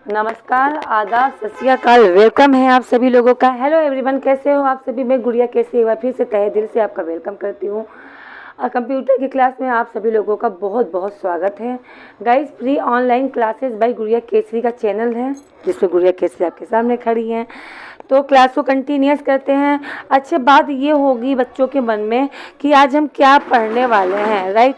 नमस्कार, आदाब, सत श्री अकाल। वेलकम है आप सभी लोगों का। हेलो एवरीवन, कैसे हो आप सभी? मैं गुड़िया कैसे एक बार फिर से तहे दिल से आपका वेलकम करती हूँ। कंप्यूटर की क्लास में आप सभी लोगों का बहुत बहुत स्वागत है। Guys, free online classes bye गुड़िया केसरी का चैनल है जिसमें गुड़िया केसरी आपके सामने खड़ी हैं। तो क्लास को कंटिन्यूस करते हैं। अच्छा, बात ये होगी बच्चों के मन में कि आज हम क्या पढ़ने वाले हैं, राइट?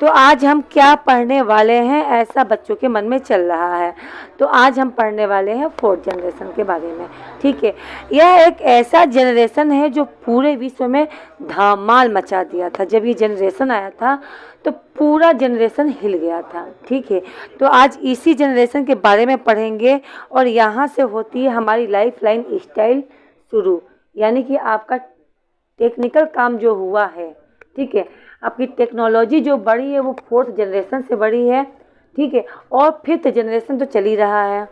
तो आज हम क्या पढ़ने वाले हैं, ऐसा बच्चों के मन में चल रहा है। तो आज हम पढ़ने वाले हैं फोर्थ जनरेशन के बारे में, ठीक है। यह एक ऐसा जनरेशन है जो पूरे विश्व में धमाल मचा दिया था। जब ये जनरेशन आया था तो पूरा जनरेशन हिल गया था, ठीक है। तो आज इसी जनरेशन के बारे में पढ़ेंगे और यहाँ से होती है हमारी लाइफ लाइन स्टाइल शुरू, यानी कि आपका टेक्निकल काम जो हुआ है, ठीक है। आपकी टेक्नोलॉजी जो बढ़ी है वो फोर्थ जनरेशन से बढ़ी है, ठीक है। और फिफ्थ जनरेशन तो चल ही रहा है,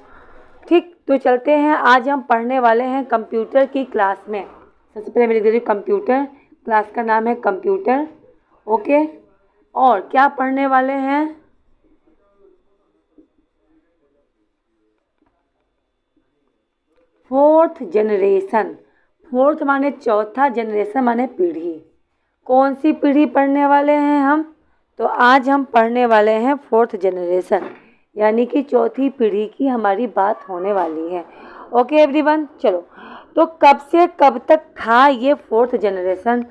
ठीक। तो चलते हैं, आज हम पढ़ने वाले हैं कंप्यूटर की क्लास में। सबसे पहले मैं लिख दे रही हूँ कंप्यूटर, क्लास का नाम है कंप्यूटर, ओके। और क्या पढ़ने वाले हैं? Fourth generation. फोर्थ माने चौथा, जनरेशन माने पीढ़ी। कौन सी पीढ़ी पढ़ने वाले हैं हम? तो आज हम पढ़ने वाले हैं फोर्थ जनरेशन, यानी कि चौथी पीढ़ी की हमारी बात होने वाली है, ओके एवरीवन। चलो, तो कब से कब तक था ये फोर्थ जनरेशन?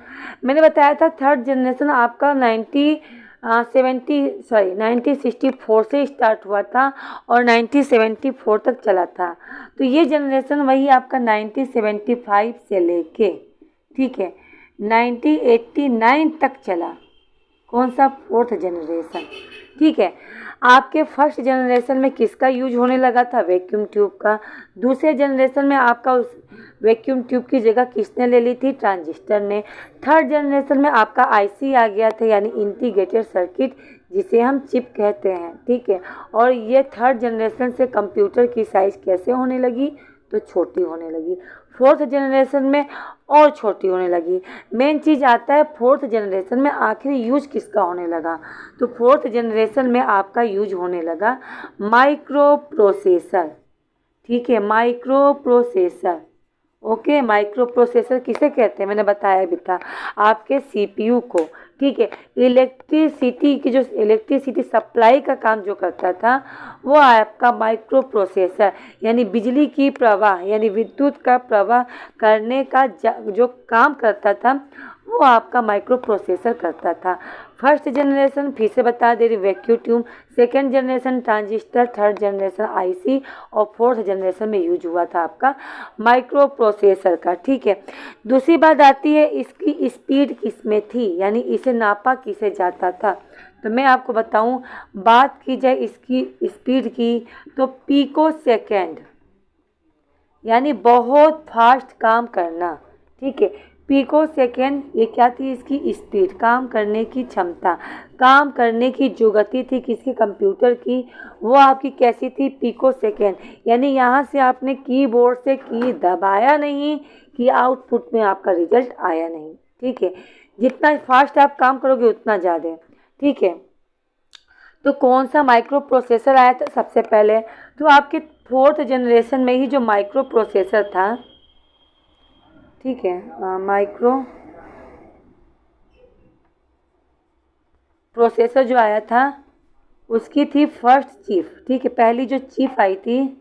मैंने बताया था थर्ड जनरेशन आपका 1964 से स्टार्ट हुआ था और 1974 तक चला था। तो ये जनरेशन वही आपका 1975 से लेके, ठीक है, 1989 तक चला। कौन सा? फोर्थ जनरेशन, ठीक है। आपके फर्स्ट जनरेशन में किसका यूज होने लगा था? वैक्यूम ट्यूब का। दूसरे जनरेशन में आपका उस वैक्यूम ट्यूब की जगह किसने ले ली थी? ट्रांजिस्टर ने। थर्ड जनरेशन में आपका आईसी आ गया था, यानी इंटीग्रेटेड सर्किट, जिसे हम चिप कहते हैं, ठीक है। और ये थर्ड जनरेशन से कंप्यूटर की साइज कैसे होने लगी? तो छोटी होने लगी। फोर्थ जनरेशन में और छोटी होने लगी। मेन चीज़ आता है फोर्थ जनरेशन में आखिर यूज किसका होने लगा? तो फोर्थ जनरेशन में आपका यूज होने लगा माइक्रो प्रोसेसर, ठीक है, micro processor, okay. Micro processor किसे कहते हैं? मैंने बताया भी था, आपके सीपीयू को, ठीक है। इलेक्ट्रिसिटी की, जो इलेक्ट्रिसिटी सप्लाई का काम जो करता था वो आपका माइक्रो प्रोसेसर, यानी बिजली की प्रवाह, यानी विद्युत का प्रवाह करने का जो काम करता था वो आपका माइक्रो प्रोसेसर करता था। फर्स्ट जनरेशन फिर से बता दे रही, vacuum tube. Second generation transistor, third generation IC और फोर्थ जनरेशन में यूज हुआ था आपका माइक्रो प्रोसेसर का, ठीक है। दूसरी बात आती है इसकी स्पीड किस में थी, यानी इसे नापा किसे जाता था? तो मैं आपको बताऊं, बात की जाए इसकी स्पीड की तो पीको सेकेंड, यानी बहुत फास्ट काम करना, ठीक है। पीको सेकेंड ये क्या थी? इसकी स्पीड, काम करने की क्षमता, काम करने की जो गति थी किसकी? कंप्यूटर की, वो आपकी कैसी थी? Pico second. यानी यहाँ से आपने कीबोर्ड से की दबाया नहीं कि आउटपुट में आपका रिजल्ट आया नहीं, ठीक है। जितना फास्ट आप काम करोगे उतना ज़्यादा, ठीक है। तो कौन सा माइक्रो प्रोसेसर आया था सबसे पहले? तो आपके फोर्थ जनरेशन में ही जो माइक्रो प्रोसेसर था, ठीक है, माइक्रो प्रोसेसर जो आया था उसकी थी फर्स्ट चिप, ठीक है। पहली जो चिप आई थी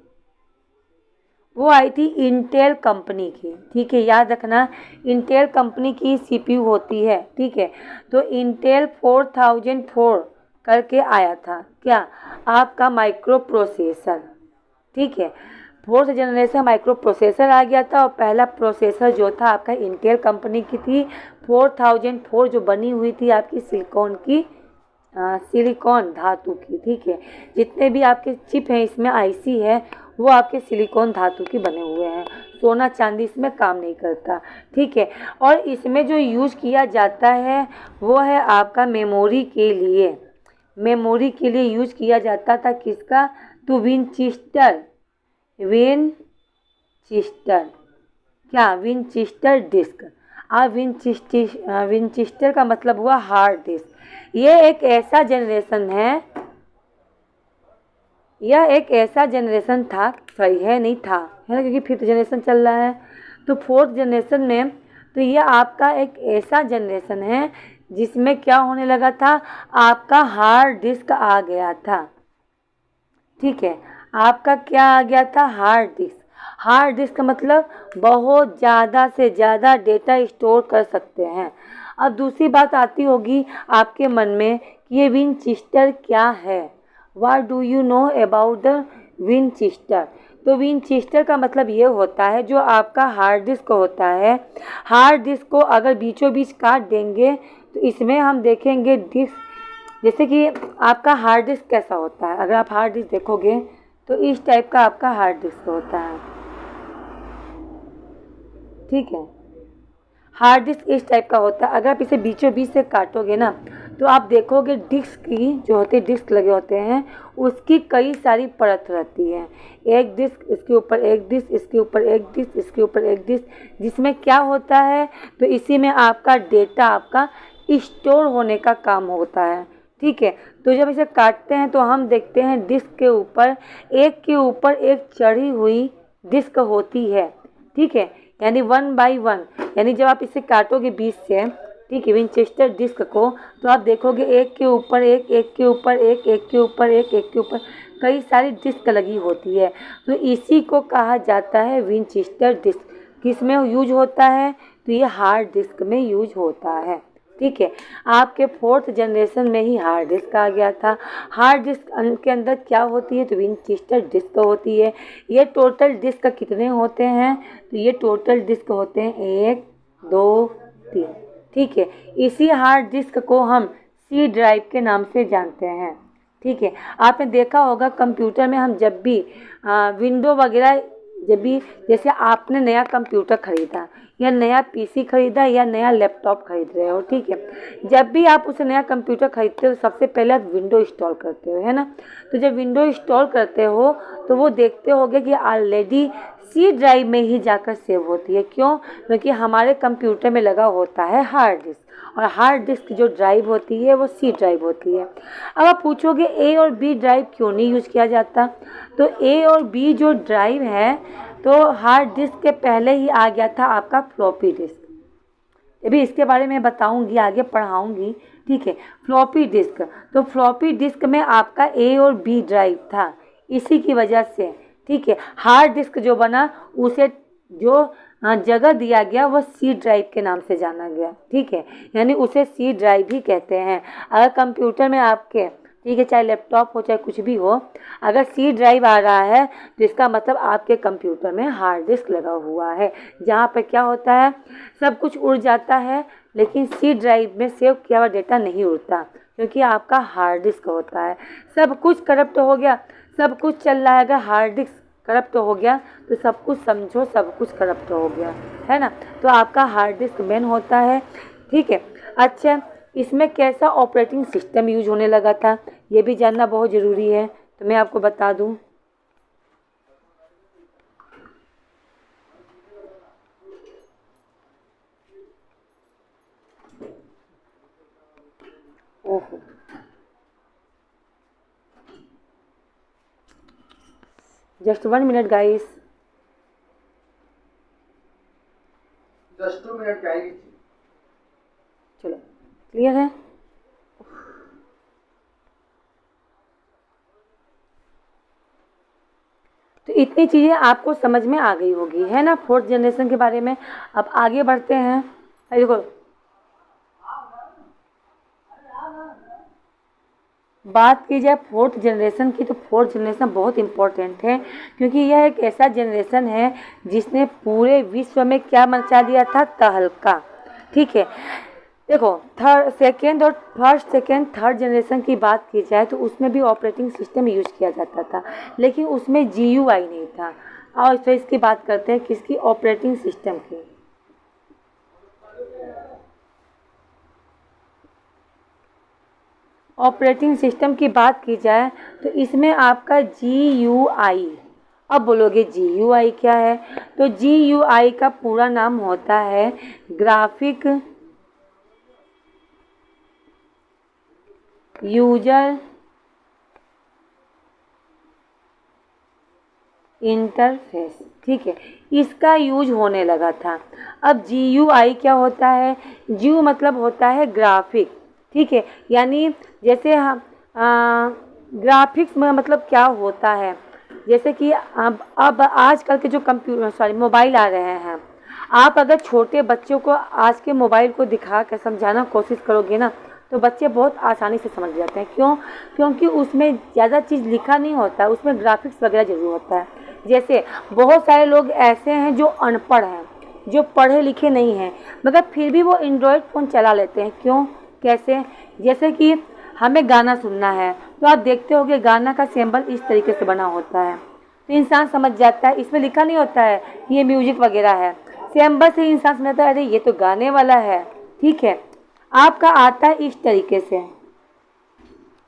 वो आई थी इंटेल कंपनी की, ठीक है, याद रखना, इंटेल कंपनी की सीपीयू होती है, ठीक है। तो इंटेल 4004 करके आया था क्या? आपका माइक्रो प्रोसेसर, ठीक है। फोर्थ जनरेशन माइक्रो प्रोसेसर आ गया था और पहला प्रोसेसर जो था आपका इंटेल कंपनी की थी 4004, जो बनी हुई थी आपकी सिलिकॉन की, सिलिकॉन धातु की, ठीक है। जितने भी आपके चिप हैं इसमें आईसी है वो आपके सिलिकॉन धातु के बने हुए हैं, सोना चांदी इसमें काम नहीं करता, ठीक है। और इसमें जो यूज किया जाता है वो है आपका मेमोरी के लिए, मेमोरी के लिए यूज किया जाता था किसका? तो विनचेस्टर, विनचेस्टर, क्या? Winchester disk. विनचेस्टर का मतलब हुआ हार्ड डिस्क। ये एक ऐसा जनरेशन है, यह एक ऐसा जनरेशन था, सही है नहीं था, है ना, क्योंकि फिफ्थ जनरेशन चल रहा है। तो फोर्थ जनरेशन में तो यह आपका एक ऐसा जनरेशन है जिसमें क्या होने लगा था, आपका हार्ड डिस्क आ गया था। ठीक है, आपका क्या आ गया था, हार्ड डिस्क। हार्ड डिस्क का मतलब बहुत ज़्यादा से ज़्यादा डेटा स्टोर कर सकते हैं। अब दूसरी बात आती होगी आपके मन में कि ये विनचेस्टर क्या है, what do you know about the Winchester. तो विनचेस्टर का मतलब ये होता है, जो आपका हार्ड डिस्क होता है, हार्ड डिस्क को अगर बीचों बीच काट देंगे तो इसमें हम देखेंगे डिस्क, जैसे कि आपका हार्ड डिस्क कैसा होता है, अगर आप हार्ड डिस्क देखोगे तो इस टाइप का आपका हार्ड डिस्क होता है। ठीक है, हार्ड डिस्क इस टाइप का होता है। अगर आप इसे बीचों बीच से काटोगे ना तो आप देखोगे डिस्क की जो होती है, डिस्क लगे होते हैं, उसकी कई सारी परत रहती है। एक डिस्क, इसके ऊपर एक डिस्क, इसके ऊपर एक डिस्क, इसके ऊपर एक डिस्क, जिसमें क्या होता है, तो इसी में आपका डेटा आपका स्टोर होने का काम होता है। ठीक है, तो जब इसे काटते हैं तो हम देखते हैं डिस्क के ऊपर एक चढ़ी हुई डिस्क होती है। ठीक है, यानी 1 बाई 1, यानी जब आप इसे काटोगे बीच से, ठीक है, विनचेस्टर डिस्क को, तो आप देखोगे एक के ऊपर एक, एक के ऊपर एक, एक के ऊपर एक, एक के ऊपर कई सारी डिस्क लगी होती है। तो इसी को कहा जाता है विनचेस्टर डिस्क। किस में यूज होता है, तो ये हार्ड डिस्क में यूज होता है। ठीक है, आपके फोर्थ जनरेशन में ही हार्ड डिस्क आ गया था। हार्ड डिस्क के अंदर क्या होती है, तो विनचेस्टर डिस्क होती है। ये टोटल डिस्क कितने होते हैं, तो ये टोटल डिस्क होते हैं 1 2 3। ठीक है, इसी हार्ड डिस्क को हम सी ड्राइव के नाम से जानते हैं। ठीक है, आपने देखा होगा कंप्यूटर में हम जब भी विंडो वगैरह, जब भी जैसे आपने नया कंप्यूटर खरीदा या नया पीसी खरीदा या नया लैपटॉप खरीद रहे हो, ठीक है, जब भी आप उसे नया कंप्यूटर खरीदते हो सबसे पहले आप विंडो इंस्टॉल करते हो, है ना। तो जब विंडो इंस्टॉल करते हो तो वो देखते होगे कि ऑलरेडी सी ड्राइव में ही जाकर सेव होती है। क्यों, क्योंकि हमारे कंप्यूटर में लगा होता है हार्ड डिस्क, और हार्ड डिस्क जो ड्राइव होती है वो सी ड्राइव होती है। अब आप पूछोगे ए और बी ड्राइव क्यों नहीं यूज़ किया जाता, तो ए और बी जो ड्राइव है, तो हार्ड डिस्क के पहले ही आ गया था आपका फ्लॉपी डिस्क। अभी इसके बारे में बताऊंगी, आगे पढ़ाऊंगी। ठीक है, फ्लॉपी डिस्क, तो फ्लॉपी डिस्क में आपका ए और बी ड्राइव था, इसी की वजह से, ठीक है, हार्ड डिस्क जो बना उसे जो जगह दिया गया वो सी ड्राइव के नाम से जाना गया। ठीक है, यानी उसे सी ड्राइव ही कहते हैं। अगर कंप्यूटर में आपके, ठीक है, चाहे लैपटॉप हो चाहे कुछ भी हो, अगर सी ड्राइव आ रहा है तो इसका मतलब आपके कंप्यूटर में हार्ड डिस्क लगा हुआ है, जहाँ पर क्या होता है, सब कुछ उड़ जाता है, लेकिन सी ड्राइव में सेव किया हुआ डेटा नहीं उड़ता, क्योंकि आपका हार्ड डिस्क होता है। सब कुछ करप्ट हो गया, सब कुछ चल रहा है, अगर हार्ड डिस्क करप्ट हो गया तो सब कुछ समझो सब कुछ करप्ट हो गया, है ना। तो आपका हार्ड डिस्क मेन होता है। ठीक है, अच्छा, इसमें कैसा ऑपरेटिंग सिस्टम यूज होने लगा था, ये भी जानना बहुत ज़रूरी है, तो मैं आपको बता दूं। ओहो, just 1 minute guys, just 2 minute guys. चलो क्लियर है। तो इतनी चीज़ें आपको समझ में आ गई होगी, है ना, फोर्थ जनरेशन के बारे में। अब आगे बढ़ते हैं। देखो, बात की जाए फोर्थ जनरेशन की, तो फोर्थ जनरेशन बहुत इम्पोर्टेंट है, क्योंकि यह एक ऐसा जनरेशन है जिसने पूरे विश्व में क्या मचा दिया था, तहलका। ठीक है, देखो, फर्स्ट सेकेंड थर्ड जनरेशन की बात की जाए तो उसमें भी ऑपरेटिंग सिस्टम यूज किया जाता था, लेकिन उसमें GUI नहीं था। और फिर इसकी बात करते हैं किसकी, ऑपरेटिंग सिस्टम की। ऑपरेटिंग सिस्टम की बात की जाए तो इसमें आपका GUI, अब बोलोगे GUI क्या है, तो GUI का पूरा नाम होता है ग्राफिक यूजर इंटरफेस, ठीक है, इसका यूज होने लगा था। अब GUI क्या होता है? GU मतलब होता है ग्राफिक, ठीक है, यानी जैसे हम ग्राफिक्स में मतलब क्या होता है, जैसे कि अब आजकल के जो मोबाइल आ रहे हैं, आप अगर छोटे बच्चों को आज के मोबाइल को दिखा कर समझाना कोशिश करोगे ना, तो बच्चे बहुत आसानी से समझ जाते हैं। क्यों? क्योंकि उसमें ज़्यादा चीज़ लिखा नहीं होता है, उसमें ग्राफिक्स वगैरह ज़रूर होता है। जैसे बहुत सारे लोग ऐसे हैं जो अनपढ़ हैं, जो पढ़े लिखे नहीं हैं, मगर फिर भी वो एंड्रॉयड फ़ोन चला लेते हैं। क्यों? कैसे? जैसे कि हमें गाना सुनना है, तो आप देखते होंगे गाना का सिंबल इस तरीके से बना होता है, तो इंसान समझ जाता है, इसमें लिखा नहीं होता है ये म्यूजिक वगैरह है, सिंबल से इंसान समझता है अरे ये तो गाने वाला है, ठीक है। आपका आता है इस तरीके से,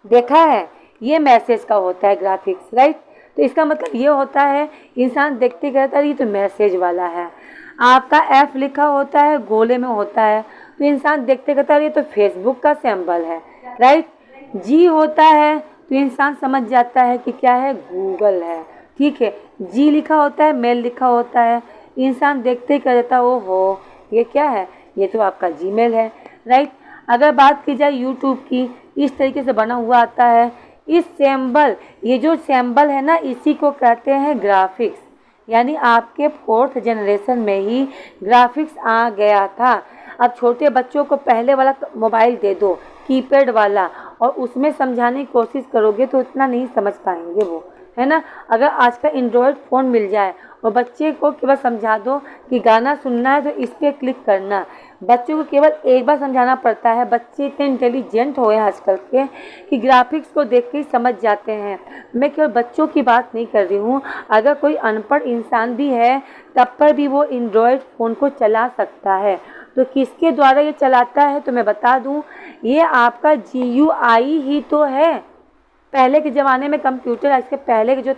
देखा है, ये मैसेज का होता है ग्राफिक्स, राइट। तो इसका मतलब ये होता है इंसान देखते कहता है ये तो मैसेज वाला है। आपका F लिखा होता है, गोले में होता है, तो इंसान देखते कहता है ये तो फेसबुक का सिंबल है, राइट। G होता है तो इंसान समझ जाता है कि क्या है, गूगल है, ठीक है। G लिखा होता है, मेल लिखा होता है, इंसान देखते ही कह देता है ओहो ये क्या है, ये तो आपका Gmail है, राइट। अगर बात की जाए यूट्यूब की, इस तरीके से बना हुआ आता है। इस सिंबल, ये जो सिंबल है ना, इसी को कहते हैं ग्राफिक्स, यानी आपके 4th जनरेशन में ही ग्राफिक्स आ गया था। अब छोटे बच्चों को पहले वाला मोबाइल दे दो, कीपैड वाला, और उसमें समझाने की कोशिश करोगे तो उतना नहीं समझ पाएंगे वो, है ना। अगर आज का एंड्रॉयड फ़ोन मिल जाए और बच्चे को केवल समझा दो कि गाना सुनना है तो इस पर क्लिक करना, बच्चों को केवल एक बार समझाना पड़ता है। बच्चे इतने इंटेलिजेंट हो गए हैं आजकल के कि ग्राफिक्स को देख के ही समझ जाते हैं। मैं केवल बच्चों की बात नहीं कर रही हूँ, अगर कोई अनपढ़ इंसान भी है तब पर भी वो एंड्रॉयड फ़ोन को चला सकता है। तो किसके द्वारा ये चलाता है तो मैं बता दूँ, ये आपका GUI ही तो है। पहले के ज़माने में कंप्यूटर, इसके पहले के जो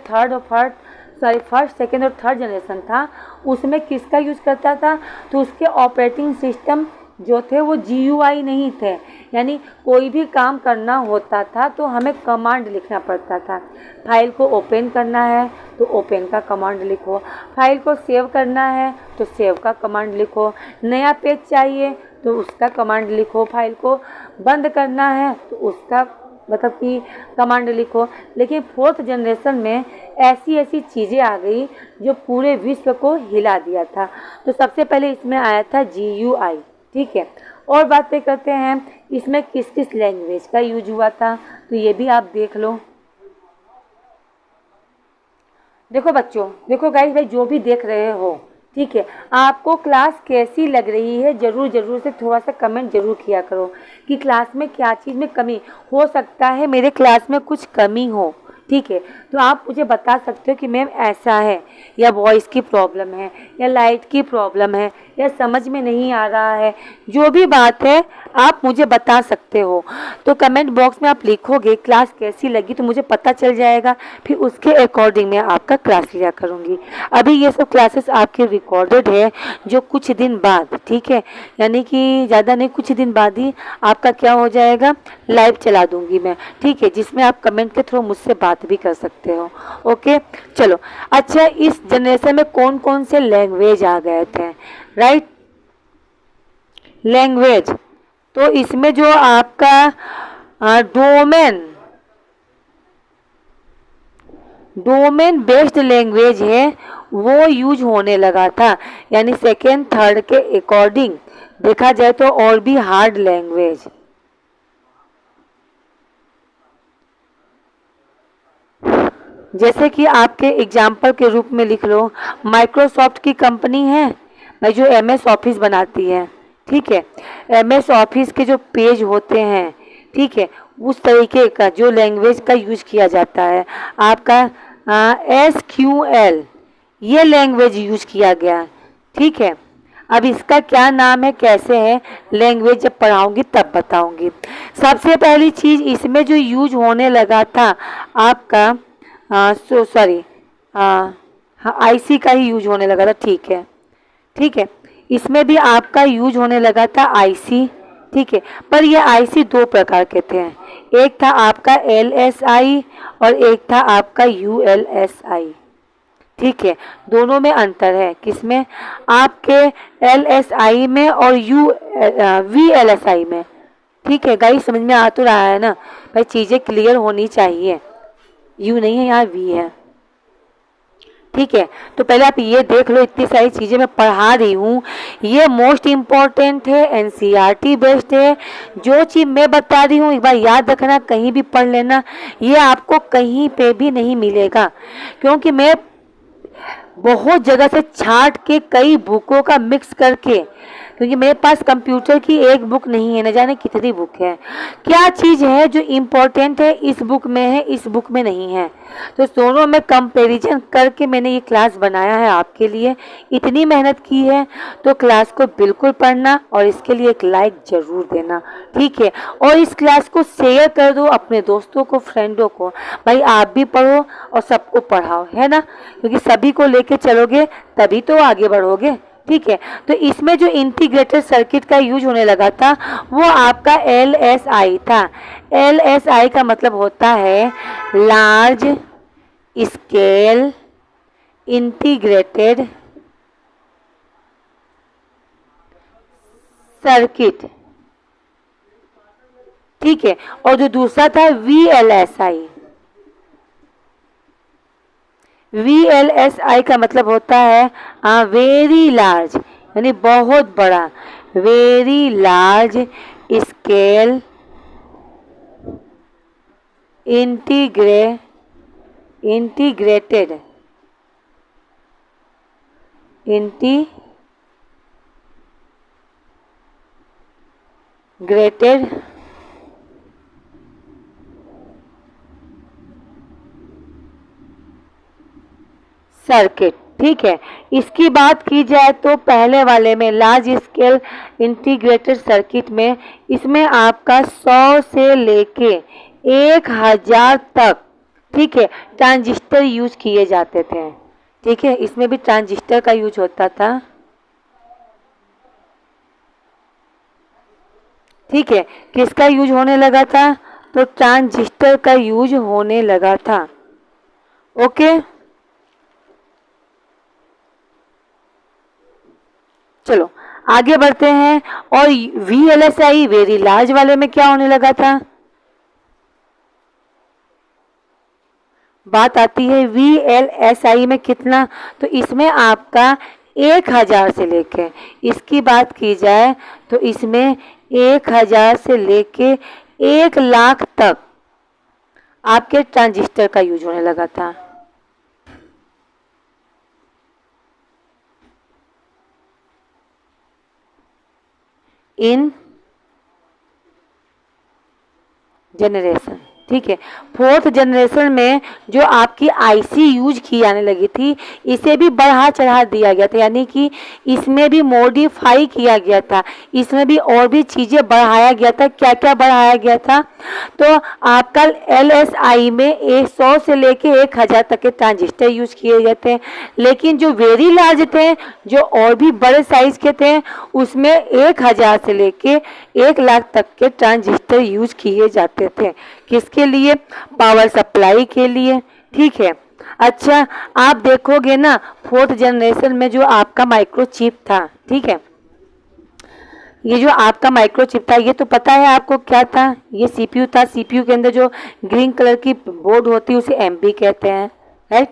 फर्स्ट सेकेंड और थर्ड जनरेशन था, उसमें किसका यूज़ करता था, तो उसके ऑपरेटिंग सिस्टम जो थे वो GUI नहीं थे, यानी कोई भी काम करना होता था तो हमें कमांड लिखना पड़ता था। फाइल को ओपन करना है तो ओपन का कमांड लिखो, फाइल को सेव करना है तो सेव का कमांड लिखो, नया पेज चाहिए तो उसका कमांड लिखो, फाइल को बंद करना है तो उसका मतलब कि कमांड लिखो। लेकिन 4th जनरेशन में ऐसी चीज़ें आ गई जो पूरे विश्व को हिला दिया था। तो सबसे पहले इसमें आया था GUI, ठीक है। और बातें करते हैं इसमें किस किस लैंग्वेज का यूज हुआ था, तो ये भी आप देख लो। देखो बच्चों, देखो गाइस, भाई जो भी देख रहे हो, ठीक है, आपको क्लास कैसी लग रही है जरूर से थोड़ा सा कमेंट जरूर किया करो कि क्लास में क्या चीज़ में कमी हो सकता है, मेरे क्लास में कुछ कमी हो, ठीक है। तो आप मुझे बता सकते हो कि मैम ऐसा है, या वॉइस की प्रॉब्लम है, या लाइट की प्रॉब्लम है, या समझ में नहीं आ रहा है, जो भी बात है आप मुझे बता सकते हो। तो कमेंट बॉक्स में आप लिखोगे क्लास कैसी लगी तो मुझे पता चल जाएगा, फिर उसके अकॉर्डिंग मैं आपका क्लास लिया करूँगी। अभी ये सब क्लासेस आपके रिकॉर्डेड है, जो कुछ दिन बाद, ठीक है, यानी कि ज़्यादा नहीं, कुछ दिन बाद ही आपका क्या हो जाएगा, लाइव चला दूँगी मैं, ठीक है, जिसमें आप कमेंट के थ्रू मुझसे बात भी कर सकते हो। ओके, चलो। अच्छा, इस जनरेशन में कौन कौन से लैंग्वेज आ गए थे, राइट, लैंग्वेज। तो इसमें जो आपका डोमेन बेस्ड लैंग्वेज है वो यूज होने लगा था, यानी सेकेंड थर्ड के अकॉर्डिंग देखा जाए तो और भी हार्ड लैंग्वेज, जैसे कि आपके एग्जाम्पल के रूप में लिख लो, माइक्रोसॉफ्ट की कंपनी है भाई जो MS ऑफिस बनाती है, ठीक है, MS ऑफिस के जो पेज होते हैं, ठीक है, उस तरीके का जो लैंग्वेज का यूज किया जाता है आपका SQL, ये लैंग्वेज यूज किया गया, ठीक है। अब इसका क्या नाम है, कैसे है, लैंग्वेज जब पढ़ाऊंगी तब बताऊंगी। सबसे पहली चीज़ इसमें जो यूज होने लगा था आपका IC का ही यूज होने लगा था, ठीक है, ठीक है, इसमें भी आपका यूज होने लगा था IC, ठीक है। पर ये IC दो प्रकार के थे, एक था आपका LSI और एक था आपका ULSI, ठीक है, दोनों में अंतर है। किसमें? आपके LSI में और VLSI में। ठीक है गाइस, समझ में आ तो रहा है ना भाई, चीज़ें क्लियर होनी चाहिए। U नहीं है, यहाँ V है। ठीक है, तो पहले आप ये देख लो, इतनी सारी चीज़ें मैं पढ़ा रही हूँ, ये मोस्ट इम्पॉर्टेंट है, NCERT बेस्ड है। जो चीज़ मैं बता रही हूँ एक बार याद रखना, कहीं भी पढ़ लेना, ये आपको कहीं पे भी नहीं मिलेगा, क्योंकि मैं बहुत जगह से छांट के कई बुकों का मिक्स करके, क्योंकि मेरे पास कंप्यूटर की एक बुक नहीं है, न जाने कितनी बुक है। क्या चीज़ है जो इम्पोर्टेंट है इस बुक में है, इस बुक में नहीं है, तो दोनों में कंपैरिजन करके मैंने ये क्लास बनाया है आपके लिए। इतनी मेहनत की है तो क्लास को बिल्कुल पढ़ना और इसके लिए एक लाइक ज़रूर देना। ठीक है, और इस क्लास को शेयर कर दो अपने दोस्तों को, फ्रेंडों को। भाई आप भी पढ़ो और सबको पढ़ाओ, है ना, क्योंकि सभी को लेके चलोगे तभी तो आगे बढ़ोगे। ठीक है, तो इसमें जो इंटीग्रेटेड सर्किट का यूज होने लगा था वो आपका LSI था। LSI का मतलब होता है लार्ज स्केल इंटीग्रेटेड सर्किट। ठीक है, और जो दूसरा था VLSI। VLSI का मतलब होता है वेरी लार्ज, यानी बहुत बड़ा, very large scale integrated circuit. ठीक है, इसकी बात की जाए तो पहले वाले में लार्ज स्केल इंटीग्रेटेड सर्किट में, इसमें आपका 100 से लेके 1000 तक, ठीक है, ट्रांजिस्टर यूज किए जाते थे। ठीक है, इसमें भी ट्रांजिस्टर का यूज होता था। ठीक है, किसका यूज होने लगा था? तो ट्रांजिस्टर का यूज होने लगा था। ओके, चलो आगे बढ़ते हैं। और VLSI वेरी लार्ज वाले में क्या होने लगा था? बात आती है VLSI में कितना, तो इसमें आपका 1000 से लेके, इसकी बात की जाए तो इसमें 1000 से लेके 1 लाख तक आपके ट्रांजिस्टर का यूज होने लगा था। इन जनरेशन। ठीक है, 4th जनरेशन में जो आपकी IC यूज की जाने लगी थी, इसे भी बढ़ा चढ़ा दिया गया था, यानी कि इसमें भी मॉडिफाई किया गया था, इसमें भी और भी चीज़ें बढ़ाया गया था। क्या क्या बढ़ाया गया था? तो आपका LSI में 100 से लेके 1000 तक के ट्रांजिस्टर यूज किए गए थे, लेकिन जो वेरी लार्ज थे, जो और भी बड़े साइज के थे, उसमें 1000 से लेके 1 लाख तक के ट्रांजिस्टर यूज किए जाते थे। किसके लिए? पावर सप्लाई के लिए। ठीक है, अच्छा आप देखोगे ना 4th जनरेशन में जो आपका माइक्रोचिप था, ठीक है, ये जो आपका माइक्रोचिप था, ये तो पता है आपको क्या था? ये CPU था। CPU के अंदर जो ग्रीन कलर की बोर्ड होती है उसे MB कहते हैं, राइट,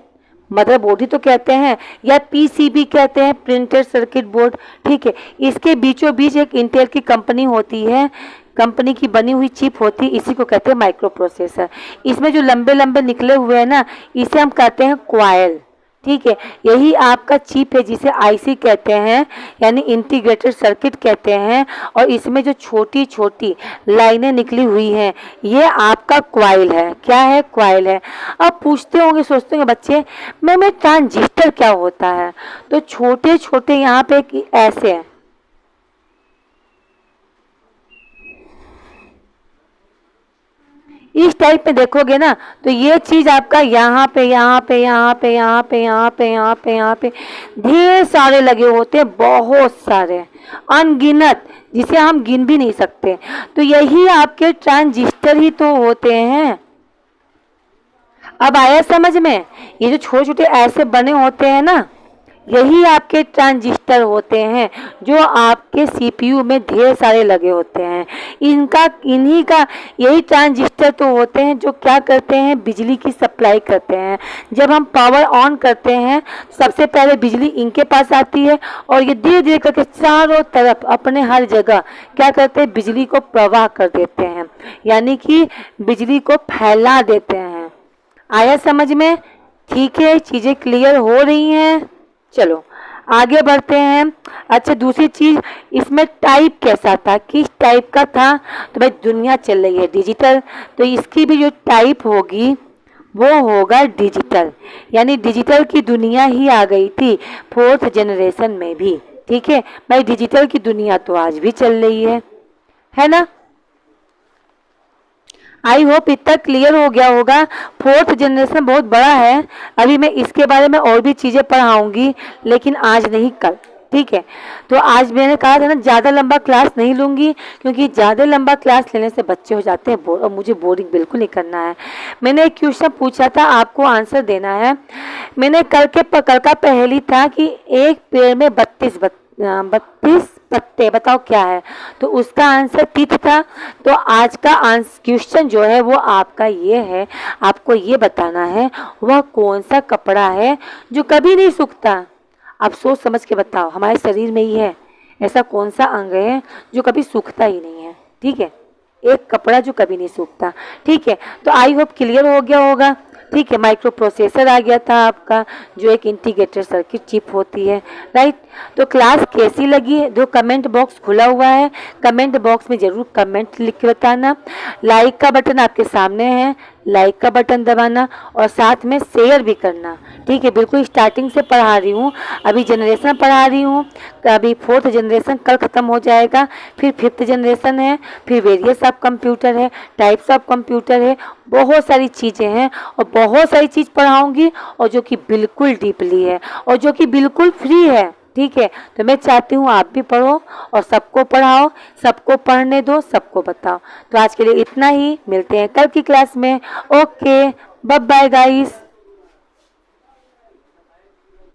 मदरबोर्ड ही तो कहते हैं, या PCB कहते हैं, प्रिंटेड सर्किट बोर्ड। ठीक है, इसके बीचों बीच एक इंटेल की कंपनी होती है, कंपनी की बनी हुई चिप होती है, इसी को कहते हैं माइक्रो प्रोसेसर। इसमें जो लंबे लंबे निकले हुए हैं ना, इसे हम कहते हैं क्वाइल। ठीक है, यही आपका चिप है जिसे IC कहते हैं, यानी इंटीग्रेटेड सर्किट कहते हैं, और इसमें जो छोटी छोटी लाइनें निकली हुई हैं, ये आपका क्वाइल है। क्या है? क्वाइल है। अब पूछते होंगे, सोचते होंगे बच्चे, मैं ट्रांजिस्टर क्या होता है? तो छोटे छोटे यहाँ पे ऐसे हैं, इस टाइप में देखोगे ना, तो ये चीज आपका यहाँ पे यहाँ पे यहाँ पे यहाँ पे यहाँ पे यहाँ पे यहाँ पे ढेर सारे लगे होते हैं, बहुत सारे, अनगिनत, जिसे हम गिन भी नहीं सकते। तो यही आपके ट्रांजिस्टर ही तो होते हैं। अब आया समझ में? ये जो छोटे छोटे ऐसे बने होते हैं ना, यही आपके ट्रांजिस्टर होते हैं जो आपके सीपीयू में ढेर सारे लगे होते हैं। इन्हीं का यही ट्रांजिस्टर तो होते हैं जो क्या करते हैं, बिजली की सप्लाई करते हैं। जब हम पावर ऑन करते हैं सबसे पहले बिजली इनके पास आती है और ये धीरे धीरे करके चारों तरफ अपने हर जगह क्या करते हैं, बिजली को प्रवाह कर देते हैं, यानी कि बिजली को फैला देते हैं। आया समझ में? ठीक है, चीज़ें क्लियर हो रही हैं। चलो आगे बढ़ते हैं। अच्छा, दूसरी चीज, इसमें टाइप कैसा था, किस टाइप का था? तो भाई दुनिया चल रही है डिजिटल, तो इसकी भी जो टाइप होगी वो होगा डिजिटल, यानी डिजिटल की दुनिया ही आ गई थी 4th जनरेशन में भी। ठीक है भाई, डिजिटल की दुनिया तो आज भी चल रही है ना? आई होप इतना क्लियर हो गया होगा। 4th जनरेशन बहुत बड़ा है, अभी मैं इसके बारे में और भी चीज़ें पढ़ाऊंगी, लेकिन आज नहीं कल। ठीक है, तो आज मैंने कहा था ना ज़्यादा लंबा क्लास नहीं लूँगी, क्योंकि ज़्यादा लंबा क्लास लेने से बच्चे हो जाते हैं बोर, और मुझे बोरिंग बिल्कुल नहीं करना है। मैंने एक क्वेश्चन पूछा था, आपको आंसर देना है। मैंने कल का पहेली था कि एक पेड़ में 32 पत्ते, बताओ क्या है? तो उसका आंसर तिथ था। तो आज का क्वेश्चन जो है वो आपका ये है, आपको ये बताना है वह कौन सा कपड़ा है जो कभी नहीं सूखता। आप सोच समझ के बताओ, हमारे शरीर में ही है ऐसा कौन सा अंग है जो कभी सूखता ही नहीं है। ठीक है, एक कपड़ा जो कभी नहीं सूखता। ठीक है, तो आई होप क्लियर हो गया होगा। ठीक है, माइक्रो प्रोसेसर आ गया था आपका, जो एक इंटीग्रेटेड सर्किट चिप होती है। राइट, तो क्लास कैसी लगी है? जो कमेंट बॉक्स खुला हुआ है, कमेंट बॉक्स में ज़रूर कमेंट लिख के बताना। लाइक का बटन आपके सामने है, लाइक का बटन दबाना और साथ में शेयर भी करना। ठीक है, बिल्कुल स्टार्टिंग से पढ़ा रही हूँ, अभी जनरेशन पढ़ा रही हूँ, अभी 4th जनरेशन कल ख़त्म हो जाएगा, फिर 5th जनरेशन है, फिर वेरियस ऑफ कंप्यूटर है, टाइप्स ऑफ कंप्यूटर है, बहुत सारी चीज़ें हैं और बहुत सारी चीज़ पढ़ाऊँगी, और जो कि बिल्कुल डीपली है और जो कि बिल्कुल फ्री है। ठीक है, तो मैं चाहती हूँ आप भी पढ़ो और सबको पढ़ाओ, सबको पढ़ने दो, सबको बताओ। तो आज के लिए इतना ही, मिलते हैं कल की क्लास में। Okay, bye bye guys.